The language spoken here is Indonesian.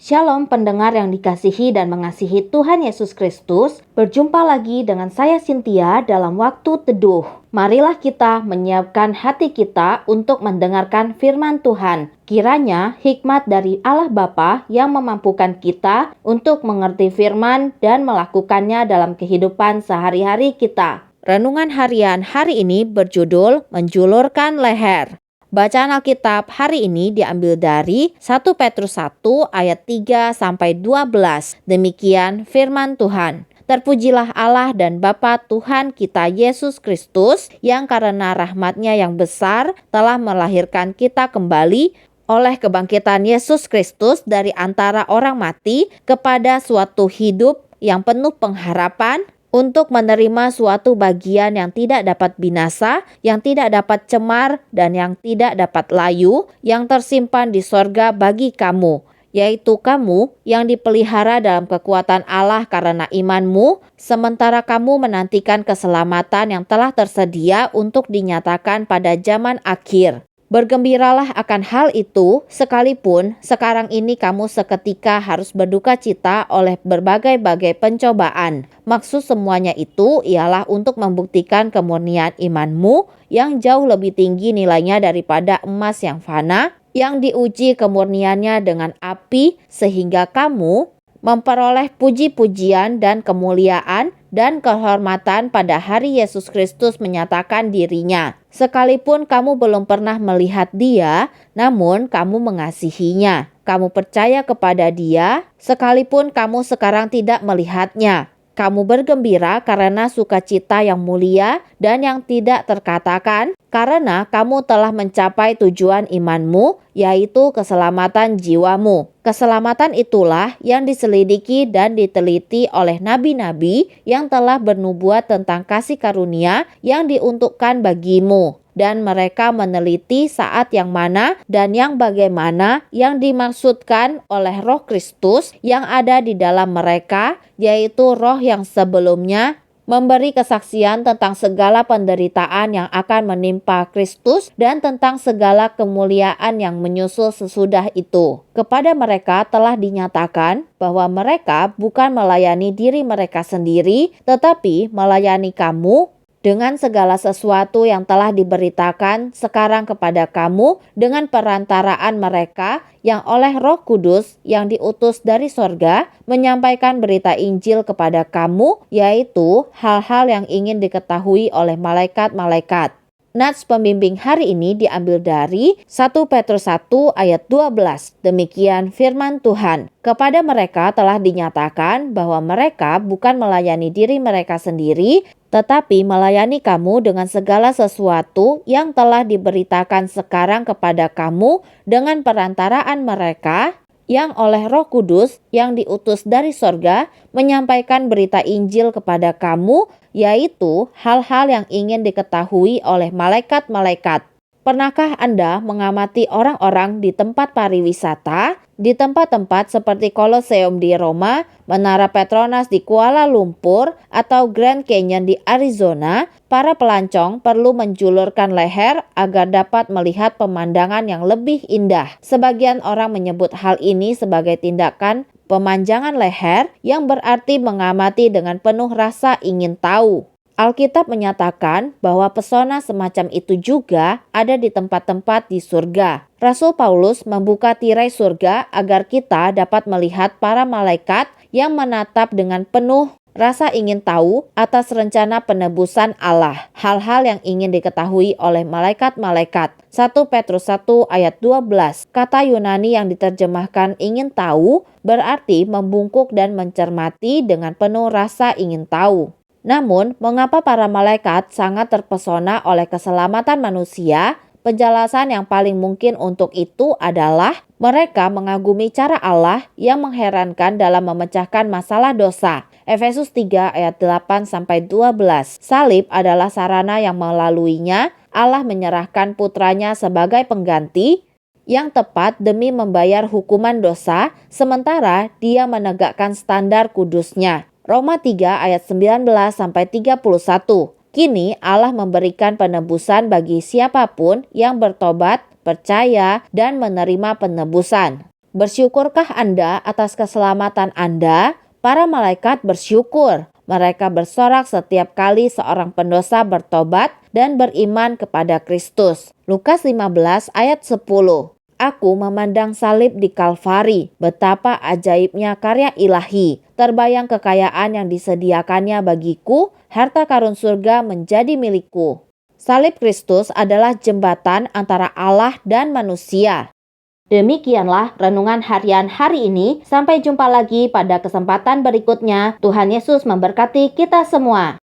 Shalom pendengar yang dikasihi dan mengasihi Tuhan Yesus Kristus. Berjumpa lagi dengan saya Cynthia dalam waktu teduh. Marilah kita menyiapkan hati kita untuk mendengarkan firman Tuhan. Kiranya hikmat dari Allah Bapa yang memampukan kita untuk mengerti firman dan melakukannya dalam kehidupan sehari-hari kita. Renungan harian hari ini berjudul Menjulurkan Leher. Bacaan Alkitab hari ini diambil dari 1 Petrus 1 ayat 3-12. Demikian firman Tuhan. Terpujilah Allah dan Bapa Tuhan kita Yesus Kristus yang karena rahmat-Nya yang besar telah melahirkan kita kembali oleh kebangkitan Yesus Kristus dari antara orang mati kepada suatu hidup yang penuh pengharapan, untuk menerima suatu bagian yang tidak dapat binasa, yang tidak dapat cemar, dan yang tidak dapat layu, yang tersimpan di sorga bagi kamu, yaitu kamu yang dipelihara dalam kekuatan Allah karena imanmu, sementara kamu menantikan keselamatan yang telah tersedia untuk dinyatakan pada zaman akhir. Bergembiralah akan hal itu, sekalipun sekarang ini kamu seketika harus berduka cita oleh berbagai-bagai pencobaan. Maksud semuanya itu ialah untuk membuktikan kemurnian imanmu yang jauh lebih tinggi nilainya daripada emas yang fana, yang diuji kemurniannya dengan api, sehingga kamu memperoleh puji-pujian dan kemuliaan dan kehormatan pada hari Yesus Kristus menyatakan dirinya. Sekalipun kamu belum pernah melihat Dia, namun kamu mengasihinya. Kamu percaya kepada Dia, sekalipun kamu sekarang tidak melihatnya. Kamu bergembira karena sukacita yang mulia dan yang tidak terkatakan, karena kamu telah mencapai tujuan imanmu, yaitu keselamatan jiwamu. Keselamatan itulah yang diselidiki dan diteliti oleh nabi-nabi yang telah bernubuat tentang kasih karunia yang diuntukkan bagimu. Dan mereka meneliti saat yang mana dan yang bagaimana yang dimaksudkan oleh Roh Kristus yang ada di dalam mereka, yaitu Roh yang sebelumnya memberi kesaksian tentang segala penderitaan yang akan menimpa Kristus dan tentang segala kemuliaan yang menyusul sesudah itu. Kepada mereka telah dinyatakan bahwa mereka bukan melayani diri mereka sendiri, tetapi melayani kamu dengan segala sesuatu yang telah diberitakan sekarang kepada kamu dengan perantaraan mereka yang oleh Roh Kudus yang diutus dari sorga menyampaikan berita Injil kepada kamu, yaitu hal-hal yang ingin diketahui oleh malaikat-malaikat. Nats pembimbing hari ini diambil dari 1 Petrus 1 ayat 12. Demikian firman Tuhan. Kepada mereka telah dinyatakan bahwa mereka bukan melayani diri mereka sendiri, tetapi melayani kamu dengan segala sesuatu yang telah diberitakan sekarang kepada kamu dengan perantaraan mereka yang oleh Roh Kudus yang diutus dari sorga menyampaikan berita Injil kepada kamu, yaitu hal-hal yang ingin diketahui oleh malaikat-malaikat. Pernahkah Anda mengamati orang-orang di tempat pariwisata, di tempat-tempat seperti Koloseum di Roma, Menara Petronas di Kuala Lumpur, atau Grand Canyon di Arizona? Para pelancong perlu menjulurkan leher agar dapat melihat pemandangan yang lebih indah. Sebagian orang menyebut hal ini sebagai tindakan pemanjangan leher yang berarti mengamati dengan penuh rasa ingin tahu. Alkitab menyatakan bahwa pesona semacam itu juga ada di tempat-tempat di surga. Rasul Paulus membuka tirai surga agar kita dapat melihat para malaikat yang menatap dengan penuh rasa ingin tahu atas rencana penebusan Allah. Hal-hal yang ingin diketahui oleh malaikat-malaikat. 1 Petrus 1 ayat 12. Kata Yunani yang diterjemahkan ingin tahu berarti membungkuk dan mencermati dengan penuh rasa ingin tahu. Namun, mengapa para malaikat sangat terpesona oleh keselamatan manusia? Penjelasan yang paling mungkin untuk itu adalah mereka mengagumi cara Allah yang mengherankan dalam memecahkan masalah dosa. Efesus 3 ayat 8-12. Salib adalah sarana yang melaluinya Allah menyerahkan putranya sebagai pengganti yang tepat demi membayar hukuman dosa, sementara Dia menegakkan standar kudusnya. Roma 3 ayat 19-31. Kini Allah memberikan penebusan bagi siapapun yang bertobat, percaya, dan menerima penebusan. Bersyukurkah Anda atas keselamatan Anda? Para malaikat bersyukur. Mereka bersorak setiap kali seorang pendosa bertobat dan beriman kepada Kristus. Lukas 15 ayat 10. Aku memandang salib di Kalvari, betapa ajaibnya karya ilahi. Terbayang kekayaan yang disediakannya bagiku, harta karun surga menjadi milikku. Salib Kristus adalah jembatan antara Allah dan manusia. Demikianlah renungan harian hari ini. Sampai jumpa lagi pada kesempatan berikutnya. Tuhan Yesus memberkati kita semua.